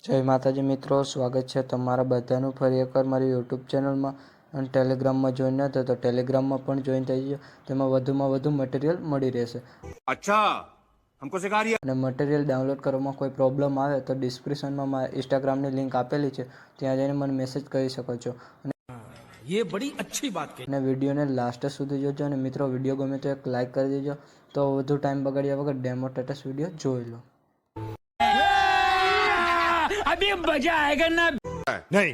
જય માતાજી મિત્રો, સ્વાગત છે તમારા બધાનું ફરી એકવાર મારી યુટ્યુબ ચેનલમાં અને ટેલિગ્રામમાં જોઈન ન થયો તો ટેલિગ્રામમાં પણ જોઈન થઈ ગયો. તેમાં વધુમાં વધુ મટીરિયલ મળી રહેશે. અચ્છા, હમકો સિખા રહ્યા. અને મટીરિયલ ડાઉનલોડ કરવામાં કોઈ પ્રોબ્લેમ આવે તો ડિસ્ક્રિપ્શનમાં મારા ઇન્સ્ટાગ્રામની લિંક આપેલી છે, ત્યાં જઈને મને મેસેજ કરી શકો છો. ये बड़ी अच्छी बात कही. અને વિડીયોને લાસ્ટ સુધી જોજો. અને મિત્રો, વિડીયો ગમે તો એક લાઇક કરી દેજો. તો વધુ ટાઈમ બગાડ્યા વગર ડેમો સ્ટેટસ વિડીયો જોઈ લો. अभी मजा आएगा ना. नहीं.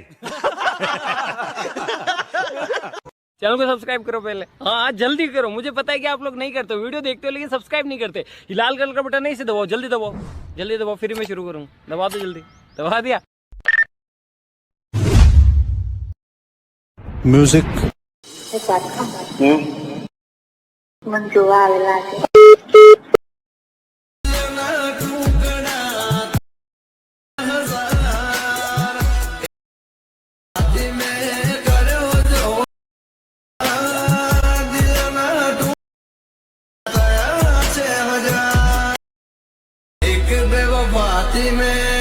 चैनल को सब्सक्राइब करो पहले. हाँ जल्दी करो, मुझे पता है कि आप लोग नहीं करते, वीडियो देखते हो लेकिन सब्सक्राइब नहीं करते. ये लाल कलर का बटन नहीं से दबाओ, जल्दी दबाओ, जल्दी दबाओ, फिर मैं शुरू करूँ. दबा दो जल्दी, दबा दिया. म्यूजिक मन જોવા આવેલા છે. एक बेवफाती में